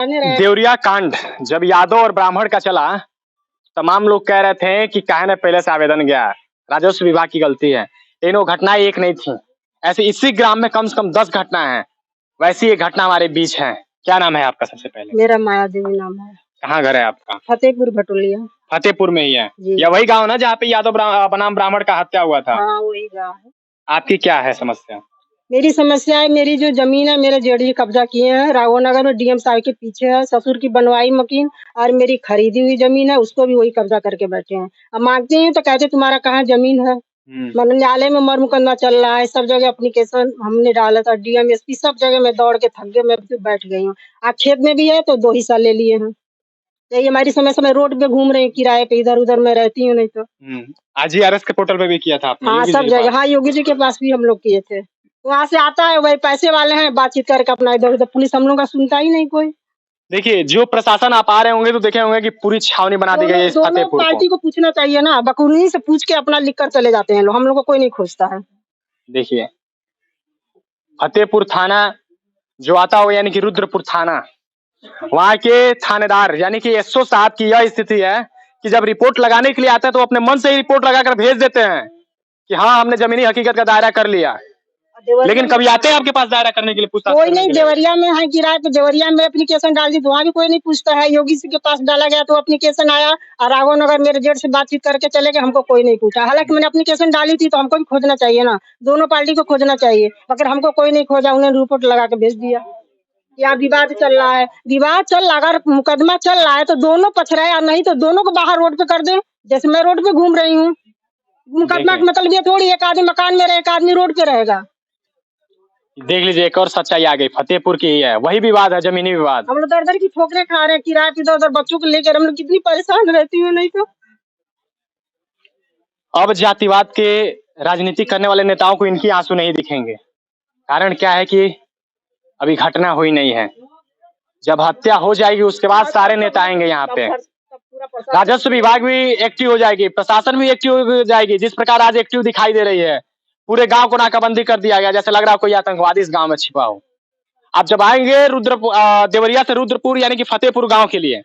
देवरिया कांड जब यादव और ब्राह्मण का चला, तमाम लोग कह रहे थे कि काहे ने पहले से आवेदन गया, राजस्व विभाग की गलती है। इन घटनाएं एक नहीं थी, ऐसे इसी ग्राम में कम से कम 10 घटना है। वैसी एक घटना हमारे बीच है। क्या नाम है आपका? सबसे पहले मेरा माया देवी नाम है। कहाँ घर है आपका? फतेहपुर भटोलिया। फतेहपुर में ही है? या वही गांव ना जहाँ पे यादव बनाम ब्राह्मण का हत्या हुआ था? हाँ वही गांव है। आपकी क्या है समस्या? मेरी समस्या है, मेरी जो जमीन है मेरे जेठ जी कब्जा किए हैं राघवनगर में, डीएम साहब के पीछे है। ससुर की बनवाई मकीन और मेरी खरीदी हुई जमीन है, उसको भी वही कब्जा करके बैठे हैं। अब मांगते हैं तो कहते तुम्हारा कहाँ जमीन है। न्यायालय में मर मुकदमा चल रहा है, सब जगह एप्लीकेशन हमने डाला था, डीएम एसपी सब जगह में दौड़ के थक गए, मैं बैठ गई हूँ। आज खेत में भी है तो 2 हिस्सा ले लिए हैं। यही हमारी समस्या। मैं रोड पे घूम रही किराए पे, इधर उधर मैं रहती हूँ नहीं तो। आरएस के पोर्टल पे भी किया था आपने? हाँ सब जगह। हाँ योगी जी के पास भी हम लोग किए थे। वहाँ से आता है वही पैसे वाले हैं, बातचीत करके अपना इधर उधर। पुलिस हम लोग का सुनता ही नहीं कोई। देखिए जो प्रशासन आप आ रहे होंगे तो देखे होंगे कि पूरी छावनी बना दी गई है इस फतेहपुर पार्टी को पूछना चाहिए ना, बखूबी से पूछ के अपना लिख कर चले जाते हैं लोग, हम लोग को कोई नहीं खोजता है। देखिए फतेहपुर थाना जो आता हो यानी कि रुद्रपुर थाना, वहाँ के थानेदार यानी कि एसओ साहब की यह स्थिति है कि जब रिपोर्ट लगाने के लिए आते हैं तो अपने मन से ही रिपोर्ट लगाकर भेज देते हैं कि हाँ हमने जमीनी हकीकत का दायरा कर लिया, लेकिन कभी आते हैं आपके पास दायरा करने के लिए? पूछताछ कोई नहीं। देवरिया में है किराए पे, देवरिया में एप्लीकेशन डाल दी तो वहाँ भी कोई नहीं पूछता है। योगी जी के पास डाला गया तो एप्लीकेशन आया, और राघवनगर मेरे जेठ से बातचीत करके चले गए, हमको कोई नहीं पूछा। हालांकि मैंने एप्लीकेशन डाली थी तो हमको भी खोजना चाहिए ना, दोनों पार्टी को खोजना चाहिए, मगर हमको कोई नहीं खोजा। उन्होंने रिपोर्ट लगा के भेज दिया। यहाँ विवाद चल रहा है, विवाद चल रहा, अगर मुकदमा चल रहा है तो दोनों पक्ष रहे, या नहीं तो दोनों को बाहर रोड पे कर दे। जैसे मैं रोड पे घूम रही हूँ, मुकदमा का मतलब ये थोड़ी एक आदमी मकान में रहे, एक आदमी रोड पे रहेगा। देख लीजिए एक और सच्चाई आ गई, फतेहपुर की ही है, वही विवाद है, जमीनी विवाद। हम लोग दर दर की ठोकरें खा रहे हैं, किराए पे इधर उधर बच्चों को लेकर हम लोग कितनी परेशान रहती हूँ नहीं तो। अब जातिवाद के राजनीति करने वाले नेताओं को इनकी आंसू नहीं दिखेंगे। कारण क्या है कि अभी घटना हुई नहीं है, जब हत्या हो जाएगी उसके बाद सारे नेता आएंगे यहाँ पे। राजस्व विभाग भी एक्टिव हो जाएगी, प्रशासन भी एक्टिव हो जाएगी, जिस प्रकार आज एक्टिव दिखाई दे रही है। पूरे गांव को नाकाबंदी कर दिया गया, जैसे लग रहा है कोई आतंकवादी इस गांव में छिपा हो। आप जब आएंगे देवरिया से रुद्रपुर यानी कि फतेहपुर गांव के लिए,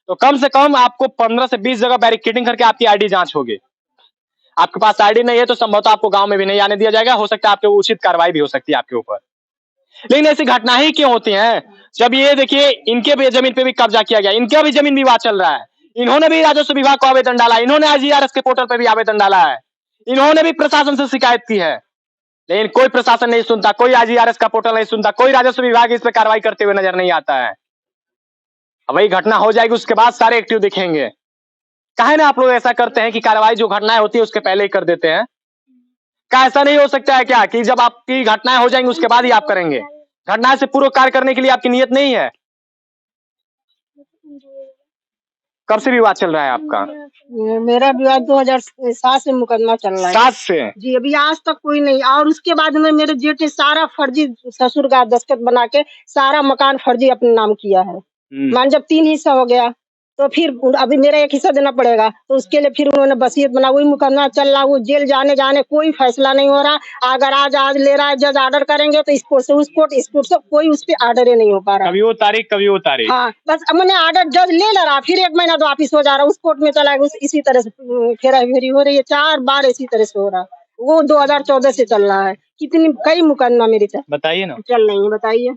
तो कम से कम आपको 15 से 20 जगह बैरिकेडिंग करके आपकी आईडी जांच होगी। आपके पास आईडी नहीं है तो संभवतः आपको गांव में भी नहीं आने दिया जाएगा, हो सकता है आपके उचित कार्रवाई भी हो सकती है आपके ऊपर। लेकिन ऐसी घटना ही क्यों होती है? जब ये देखिए इनके भी जमीन पे भी कब्जा किया गया, इनका भी जमीन विवाद चल रहा है, इन्होंने भी राजस्व विभाग को आवेदन डाला, इन्होंने आईजीआरएस के पोर्टल पे भी आवेदन डाला है, इन्होंने भी प्रशासन से शिकायत की है, लेकिन कोई प्रशासन नहीं सुनता, कोई आईजीआरएस का पोर्टल नहीं सुनता, कोई राजस्व विभाग इस पर कार्रवाई करते हुए नजर नहीं आता है। वही घटना हो जाएगी उसके बाद सारे एक्टिव दिखेंगे। काहे ना आप लोग ऐसा करते हैं कि कार्रवाई जो घटनाएं होती है उसके पहले ही कर देते हैं? क्या ऐसा नहीं हो सकता है क्या कि जब आपकी घटनाएं हो जाएंगी उसके बाद ही आप करेंगे? घटना से पूर्व कार्य करने के लिए आपकी नियत नहीं है? कब से विवाद चल रहा है आपका? मेरा विवाद 2007 से मुकदमा चल रहा है। 7 से? जी। अभी आज तक कोई नहीं। और उसके बाद में मेरे जेठ ने सारा फर्जी ससुर का दस्तखत बना के सारा मकान फर्जी अपने नाम किया है। मान जब 3 हिस्सा हो गया तो फिर अभी मेरा 1 हिस्सा देना पड़ेगा, तो उसके लिए फिर उन्होंने वसीयत बना, वही मुकदमा चल रहा। वो जेल जाने कोई फैसला नहीं हो रहा। अगर आज ले रहा है जज, ऑर्डर करेंगे तो इस कोर्ट से उस कोर्ट, इस कोर्ट से, कोई उस पर ऑर्डर ही नहीं हो पा रहा। कभी वो तारीख कभी वो तारीख। हाँ बस मैंने ऑर्डर जज ले रहा, फिर 1 महीना तो वापिस हो जा रहा, उस कोर्ट में चला गया, इसी तरह से फेरा फेरी हो रही है। 4 बार इसी तरह से हो रहा। वो 2014 से चल रहा है। कई मुकदमा मेरी बताइए ना चल रही है। बताइए।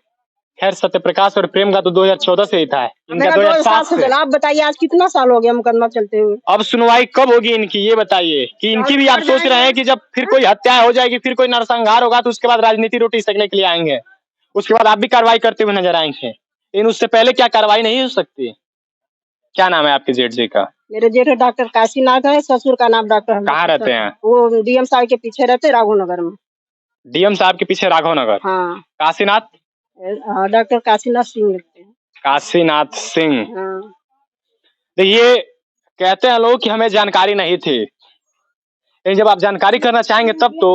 खैर सत्यप्रकाश और प्रेम का तो 2014 से ही था, इनका 2007 से। आप बताइए आज कितना साल हो गया मुकदमा चलते हुए? अब सुनवाई कब होगी इनकी ये बताइए, कि इनकी भी आप सोच रहे हैं कि जब फिर कोई हत्या हो जाएगी, फिर कोई नरसंहार होगा तो उसके बाद राजनीति रोटी सेकने के लिए आएंगे, उसके बाद आप भी कार्रवाई करते हुए नजर आएंगे। लेकिन उससे पहले क्या कार्रवाई नहीं हो सकती? क्या नाम है आपके जेठ जी का? मेरे जेठ डॉक्टर काशीनाथ है, ससुर का नाम डॉक्टर। कहाँ रहते हैं वो? डीएम साहब के पीछे रहते, राघवनगर में। डीएम साहब के पीछे राघवनगर? हाँ। काशीनाथ? डॉक्टर काशीनाथ सिंह लिखते हैं। काशीनाथ सिंह। देखिए कहते हैं लोग कि हमें जानकारी नहीं थी, लेकिन जब आप जानकारी करना चाहेंगे तब तो।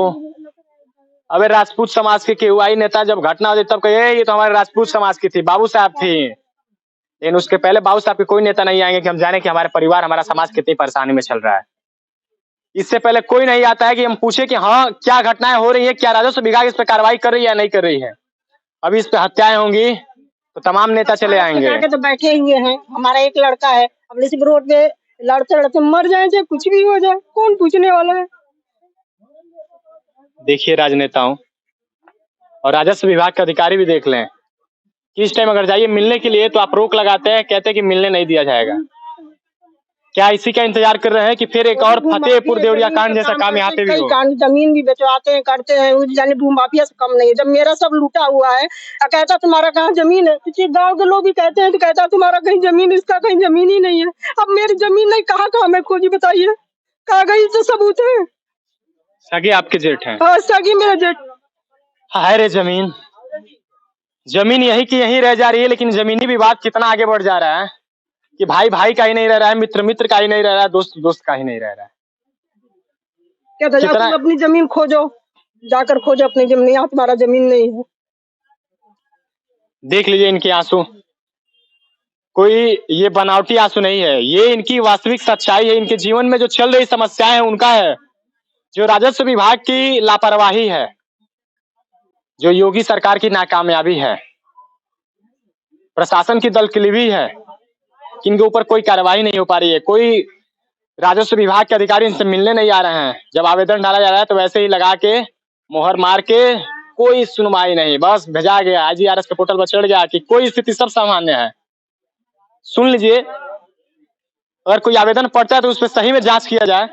अबे राजपूत समाज के केयूआई नेता जब घटना होती तब कहे ये तो हमारे राजपूत समाज की थी, बाबू साहब थी, लेकिन उसके पहले बाबू साहब के कोई नेता नहीं आएंगे कि हम जाने कि हमारे परिवार हमारा समाज कितनी परेशानी में चल रहा है। इससे पहले कोई नहीं आता है कि हम पूछे कि हाँ क्या घटनाएं हो रही है, क्या राजस्व विभाग इस पर कार्रवाई कर रही है या नहीं कर रही है। अभी इस पे हत्याएं होंगी तो तमाम नेता चले आएंगे। के तो बैठे हुए हैं। हमारा एक लड़का है, अब जैसे रोड पे लड़ते लड़ते मर जाए, चाहे कुछ भी हो जाए, कौन पूछने वाला है। देखिए राजनेताओं और राजस्व विभाग के अधिकारी भी देख लें कि इस टाइम अगर जाइए मिलने के लिए तो आप रोक लगाते हैं, कहते हैं कि मिलने नहीं दिया जाएगा। क्या इसी का इंतजार कर रहे हैं कि फिर एक और फतेहपुर देवरिया कांड जैसा काम यहाँ पे भी हो? जमीन भी बेचवाते हैं, करते हैं, जाने भूमाफिया से कम नहीं है। जब मेरा सब लूटा हुआ है, कहता तुम्हारा कहाँ जमीन है, किसी गाँव के लोग भी कहते हैं तो कहता तुम्हारा कहीं जमीन, इसका कहीं जमीन ही नहीं है। अब मेरी जमीन नहीं, कहाँ मैं खोजी बताइए, कहाँ गई तो सबूत है। सगे आपके जेठ हैं? हाँ, सगी मेरा जेठ। हाय रे जमीन, जमीन यही की यही रह जा रही है, लेकिन जमीनी विवाद कितना आगे बढ़ जा रहा है कि भाई भाई का ही नहीं रह रहा है, मित्र मित्र का ही नहीं रह रहा है, दोस्त दोस्त का ही नहीं रह रहा है। क्या तो तुम अपनी जमीन खोजो, जाकर खोजो अपनी जमीन, यहाँ तुम्हारा जमीन नहीं है। देख लीजिए इनके आंसू, कोई ये बनावटी आंसू नहीं है, ये इनकी वास्तविक सच्चाई है। इनके जीवन में जो चल रही समस्याएं है उनका है, जो राजस्व विभाग की लापरवाही है, जो योगी सरकार की नाकामयाबी है, प्रशासन की दलकिलीवी है, इनके ऊपर कोई कार्रवाई नहीं हो पा रही है। कोई राजस्व विभाग के अधिकारी इनसे मिलने नहीं आ रहे हैं। जब आवेदन डाला जा रहा है तो वैसे ही लगा के मोहर मार के कोई सुनवाई नहीं, बस भेजा गया, IGRS के पोर्टल पर चढ़ गया कि कोई स्थिति सब सामान्य है। सुन लीजिए, अगर कोई आवेदन पड़ता है तो उस पर सही में जांच किया जाए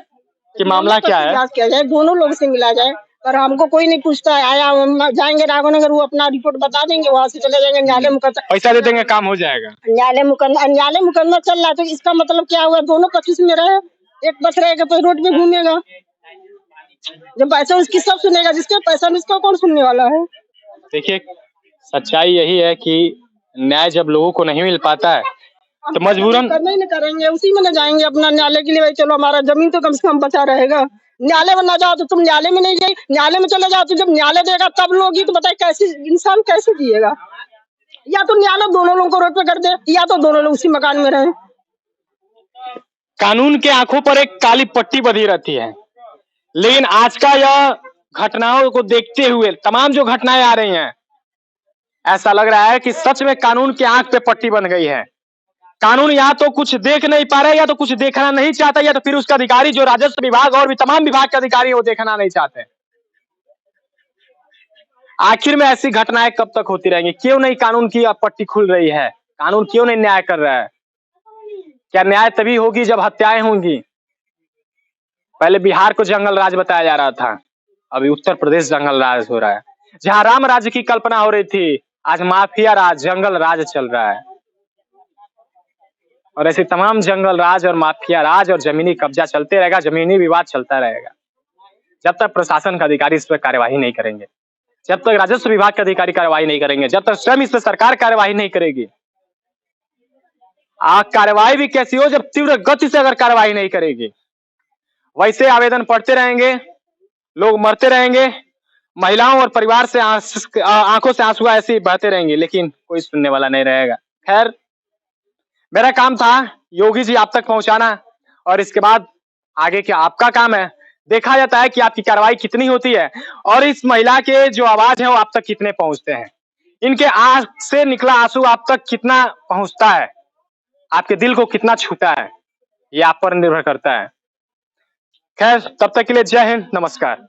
कि मामला क्या है, जांच किया जाए, दोनों लोग से मिला जाए। पर हमको कोई नहीं पूछता है। आया जाएंगे राघवनगर, वो अपना रिपोर्ट बता देंगे, वहां से चले जाएंगे न्यायालय मुकदमा, पैसा दे देंगे, काम हो जाएगा। न्यायालय मुकदमा चल रहा है, तो इसका मतलब क्या हुआ, दोनों पक्ष में रहे, एक पक्ष रहेगा तो रोड पे घूमेगा। जब पैसा उसकी सब सुनेगा, जिसके पैसा में इसका कौन सुनने वाला है। देखिए सच्चाई यही है कि न्याय जब लोगों को नहीं मिल पाता है तो मजबूरन नहीं करेंगे, उसी में न जाएंगे अपना न्यायालय के लिए। भाई चलो हमारा जमीन तो कम से कम बचा रहेगा। न्यायालय में ना जाओ तो तुम न्यायालय में नहीं गई, न्यायालय में चले जाओ तो जब न्यायालय देगा तब लोगी, तो बताए कैसे इंसान कैसे जिएगा। या तो न्यायालय दोनों लोगों को रोड पे कर दे, या तो दोनों लोग उसी मकान में रहे। कानून के आंखों पर एक काली पट्टी बंधी रहती है, लेकिन आज का यह घटनाओं को देखते हुए तमाम जो घटनाएं आ रही हैं, ऐसा लग रहा है कि सच में कानून की आंख पे पट्टी बन गई है। कानून या तो कुछ देख नहीं पा रहा है, या तो कुछ देखना नहीं चाहता, या तो फिर उसका अधिकारी जो राजस्व विभाग और भी तमाम विभाग के अधिकारी वो देखना नहीं चाहते। आखिर में ऐसी घटनाएं कब तक होती रहेंगी? क्यों नहीं कानून की पट्टी खुल रही है? कानून क्यों नहीं न्याय कर रहा है? क्या न्याय तभी होगी जब हत्याएं होंगी? पहले बिहार को जंगल राज बताया जा रहा था, अभी उत्तर प्रदेश जंगल राज हो रहा है। जहां राम राज्य की कल्पना हो रही थी, आज माफिया राज, जंगल राज चल रहा है। और ऐसे तमाम जंगल राज और माफिया राज और जमीनी कब्जा चलते रहेगा, जमीनी विवाद चलता रहेगा, जब तक प्रशासन का अधिकारी इस पर कार्यवाही नहीं करेंगे, जब तक राजस्व विभाग के अधिकारी कार्यवाही नहीं करेंगे, जब तक स्वयं इस पर सरकार कार्यवाही नहीं करेगी। कार्यवाही भी कैसी हो, जब तीव्र गति से अगर कार्यवाही नहीं करेगी। वैसे आवेदन पढ़ते रहेंगे, लोग मरते रहेंगे, महिलाओं और परिवार से आंखों से आंसू ऐसे ही बहते रहेंगे, लेकिन कोई सुनने वाला नहीं रहेगा। खैर, मेरा काम था योगी जी आप तक पहुंचाना, और इसके बाद आगे क्या आपका काम है। देखा जाता है कि आपकी कार्रवाई कितनी होती है और इस महिला के जो आवाज है वो आप तक कितने पहुंचते हैं, इनके आंख से निकला आंसू आप तक कितना पहुंचता है, आपके दिल को कितना छूता है, ये आप पर निर्भर करता है। खैर, तब तक के लिए जय हिंद, नमस्कार।